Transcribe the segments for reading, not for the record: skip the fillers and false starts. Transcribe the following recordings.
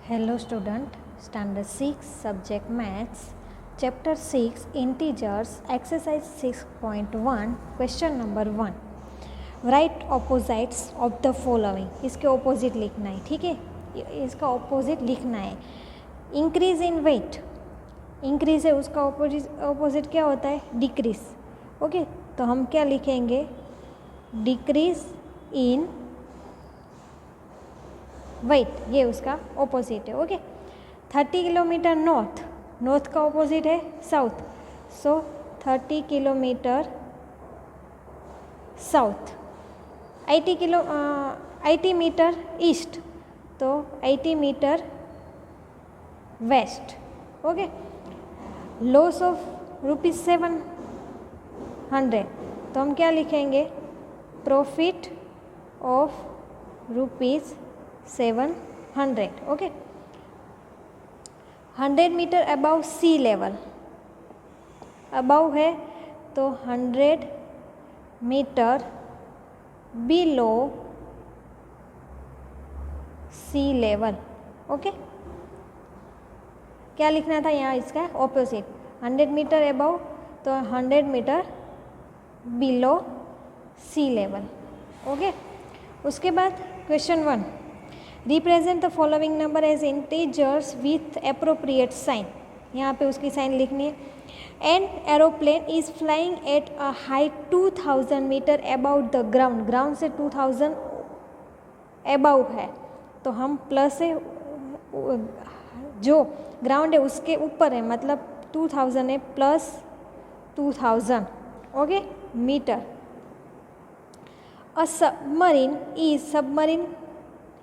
Hello student, standard 6 subject maths, chapter 6 integers, exercise 6.1, question number 1. Write opposites of the following. इसके opposite लिखना है, ठीक है, इसका opposite लिखना है. इंक्रीज इन वेट, इंक्रीज है उसका opposite क्या होता है, डिक्रीज. ओके, तो हम क्या लिखेंगे, डिक्रीज इन वेट, ये उसका ऑपोजिट है. ओके, 30 किलोमीटर नॉर्थ, नॉर्थ का ऑपोजिट है south, so 30 kilometre south. 80 metre east, तो 80 metre west. Okay, loss of ₹700, तो हम क्या लिखेंगे, profit of ₹700. Okay, 100 metre above sea level, above है तो 100 metre below sea level. Okay, क्या लिखना था यहाँ, इसका ऑपोजिट. 100 मीटर अबाउ तो 100 metre below sea level. Okay, उसके बाद question 1, represent the following number as integers with appropriate sign. यहाँ पे उसकी साइन लिखनी है. An aeroplane is flying at a height 2000 metre about the ground, ground से 2000 about है, तो हम प्लस है, जो ग्राउंड है उसके ऊपर है, मतलब 2000 है, plus 2000. Okay, metre. A submarine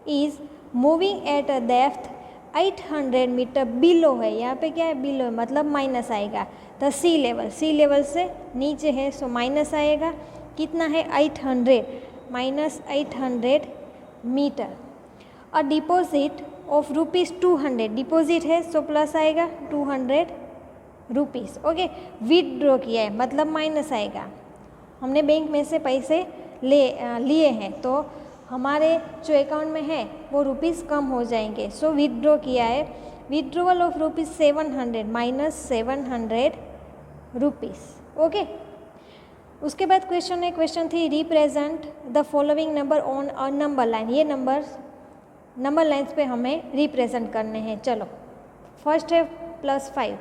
is moving at a depth 800 metre below है. यहाँ पे क्या है, बिलो है, मतलब माइनस आएगा. The sea level, sea level से नीचे है, सो माइनस आएगा. कितना है, 800, minus 800 metre. A deposit of ₹200, deposit है, सो प्लस आएगा 200 रुपीज़. ओके, विथड्रॉ किया है, मतलब माइनस आएगा. हमने बैंक में से पैसे लिए हैं, तो हमारे जो अकाउंट में है वो रुपीज़ कम हो जाएंगे. सो विथड्रॉ किया है, withdrawal of ₹700 minus 700 rupees. Okay, उसके बाद क्वेश्चन है, question 3, represent the following number on a number line. ये नंबर लाइन्स पे हमें रिप्रेजेंट करने हैं. चलो, फर्स्ट है +5.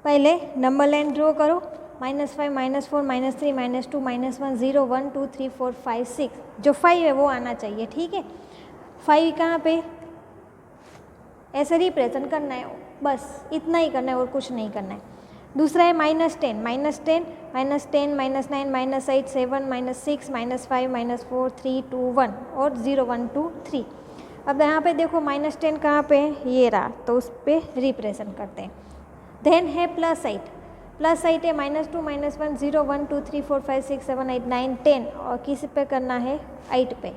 पहले नंबर लाइन ड्रॉ करो. -5, -4, -3, -2, -1, 0, 1, 2, 3, 4, 5, 6. जो 5 है वो आना चाहिए, ठीक है. 5 कहाँ पे, ऐसे रिप्रेजेंट करना है, बस इतना ही करना है और कुछ नहीं करना है. दूसरा है -10, -10, -10, -9, -8, 7, -6, -5, -4, 3, 2, 1 और 0, 1, 2, 3. अब यहाँ पे देखो -10 कहाँ पे है, ये रहा, तो उस पर रिप्रेजेंट करते हैं. देन है +8, +8 है, -2, -1, 0, 1, 2, 3, 4, 5, 6, 7, 8, 9, 10 और किस पे करना है, 8 पे.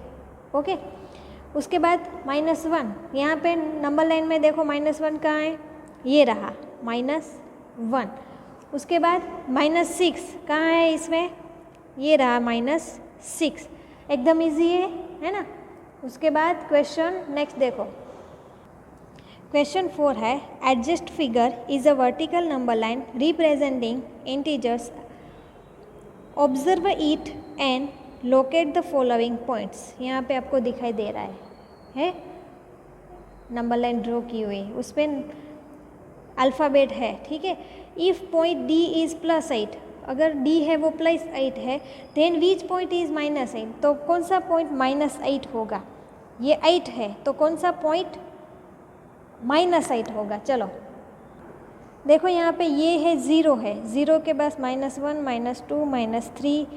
ओके, उसके बाद -1, यहाँ पे नंबर लाइन में देखो -1 कहाँ है, ये रहा -1. उसके बाद -6 कहाँ है इसमें, ये रहा -6. एकदम इजी है ना. उसके बाद क्वेश्चन नेक्स्ट देखो, क्वेश्चन 4 है, adjust figure is a vertical number line representing integers. Observe it and locate the following points. यहाँ पे आपको दिखाई दे रहा है नंबर लाइन ड्रॉ की हुई, उस पर अल्फ़ाबेट है, ठीक है. इफ़ पॉइंट डी इज़ +8, अगर डी है वो +8 है, देन विच पॉइंट इज़ -8, तो कौन सा पॉइंट -8 होगा. ये 8 है, तो कौन सा पॉइंट -8 होगा. चलो देखो, यहाँ पे ये है 0 है, 0 के पास -1, -2, -3,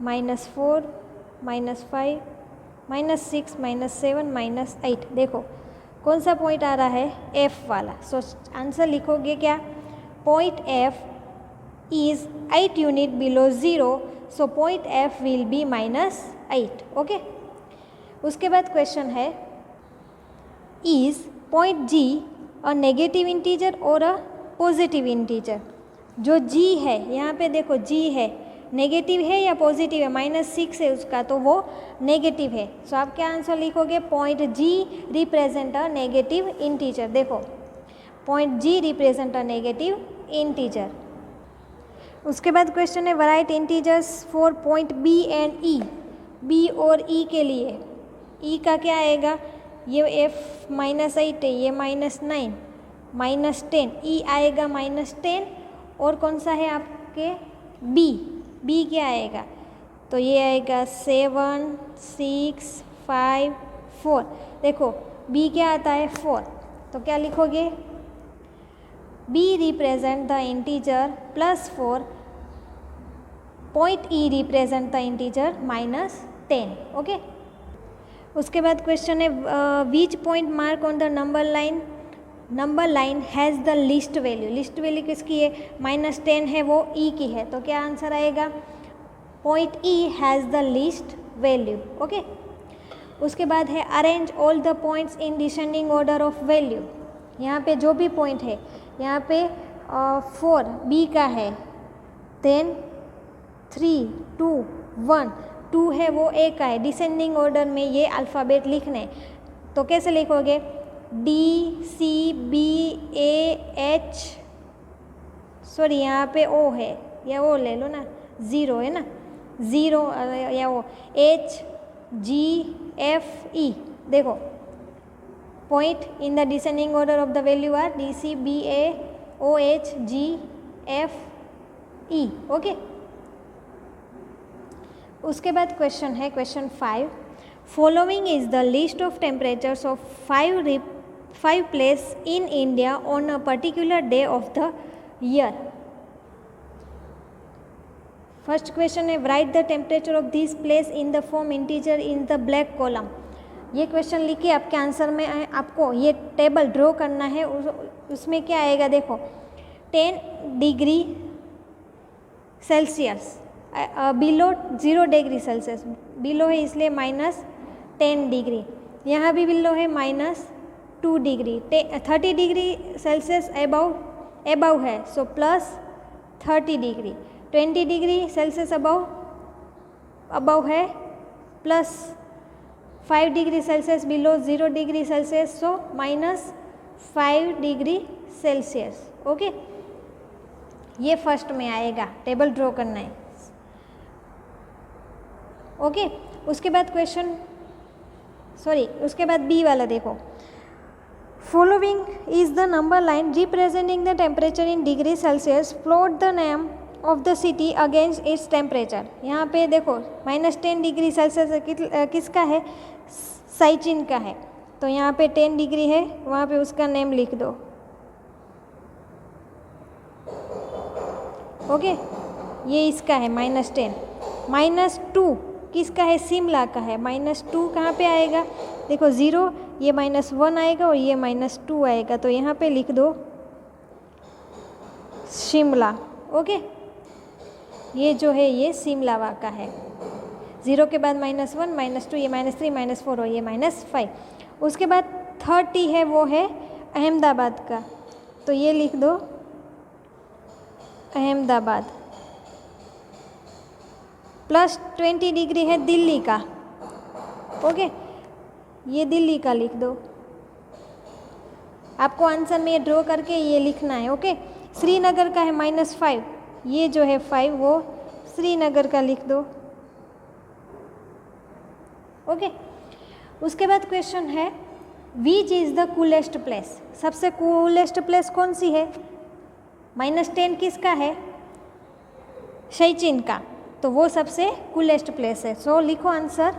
-4, -5, -6, -7, -8. देखो कौन सा पॉइंट आ रहा है, F वाला. सो आंसर लिखोगे क्या, point F is 8 unit below 0, so point F will be -8. Okay, उसके बाद क्वेश्चन है, is point G a negative integer और अ पॉजिटिव इंटीजर. जो G है, यहाँ पे देखो G है, नेगेटिव है या पॉजिटिव है, -6 है उसका, तो वो नेगेटिव है। सो आप क्या आंसर लिखोगे, point G represent a negative integer. देखो point G represent a negative integer. उसके बाद क्वेश्चन है right integers for point B and E. B और ई के लिए ई का क्या आएगा, ये f -8 है, ये -9 -10, ई आएगा -10, और कौन सा है आपके बी, बी क्या आएगा, तो ये आएगा 7 6 5 4। देखो बी क्या आता है 4, तो क्या लिखोगे, b represent the integer +4, point e represent the integer -10। Okay, उसके बाद क्वेश्चन है which point mark on the number line has the least value. Least value किसकी है, -10 है, वो e की है, तो क्या आंसर आएगा, point e has the least value. Okay, उसके बाद है arrange all the points in descending order of value. यहाँ पे जो भी पॉइंट है, यहाँ पे 4 बी का है, देन 3 2 1 2 है वो ए का है। डिसेंडिंग ऑर्डर में ये अल्फ़ाबेट लिखने, तो कैसे लिखोगे, D C B A H, sorry यहाँ पे ओ है, या वो ले लो ना, 0 है ना, 0 या वो एच जी एफ ई। देखो point in the descending order of the value are D C B A O H G F E। Okay, उसके बाद क्वेश्चन है question 5, following is the list of temperatures of 5 place in India on a particular day of the year. First question है right the temperature of this place in the form integer in the black column. ये question लिखिए, आपके answer में आपको ये table draw करना है, उसमें क्या आएगा, देखो 10 degree Celsius below 0 degree Celsius, below है इसलिए -10 डिग्री, यहाँ भी बिलो है -2 डिग्री, 30 डिग्री सेल्सियस एबव है, so +30 degree, 20 degree Celsius above है, +5 degree Celsius below 0 degree Celsius, so -5 degree Celsius. Okay, ये फर्स्ट में आएगा, टेबल ड्रॉ करना है। ओके, उसके बाद उसके बाद बी वाला देखो, following is the number line representing the temperature in degree Celsius, plot the name of the city against its temperature. यहाँ पे देखो -10 डिग्री सेल्सियस किसका है, साइचिन का है, तो यहाँ पे 10 डिग्री है, वहाँ पे उसका नेम लिख दो। ओके, ये इसका है -10, -2 किसका है, शिमला का है, -2 कहाँ पे आएगा, देखो 0, ये -1 आएगा और ये -2 आएगा, तो यहाँ पे लिख दो शिमला। ओके, ये जो है ये शिमला का है, 0 के बाद -1 -2, ये -3 -4 और ये -5। उसके बाद 30 है, वो है अहमदाबाद का, तो ये लिख दो अहमदाबाद। +20 डिग्री है दिल्ली का। ओके, ये दिल्ली का लिख दो, आपको आंसर में ये ड्रॉ करके ये लिखना है। ओके, श्रीनगर का है -5, ये जो है 5 वो श्रीनगर का लिख दो। ओके, उसके बाद क्वेश्चन है which is the coolest place. सबसे कूलेस्ट प्लेस कौन सी है, -10 किसका है, शैचिन का, तो वो सबसे कूलेस्ट प्लेस है। सो लिखो answer,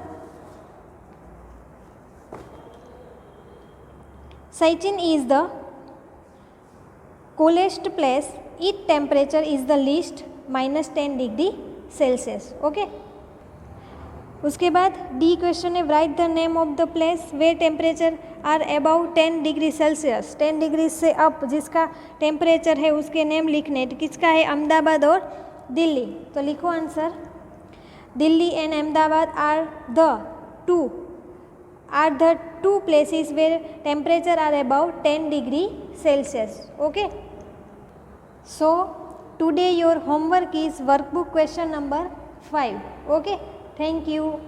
Sichuan is the coolest place, its temperature is the least -10 degree Celsius. Okay, उसके बाद डी क्वेश्चन है right the name of the place where temperature are above 10 degree Celsius. 10 degree से up जिसका टेम्परेचर है उसके नेम लिखने, किसका है, अहमदाबाद और दिल्ली, तो लिखो answer, Delhi and Ahmedabad are the two places where temperature are above 10 degree Celsius. Okay, so today your homework is workbook question number 5. Okay, thank you.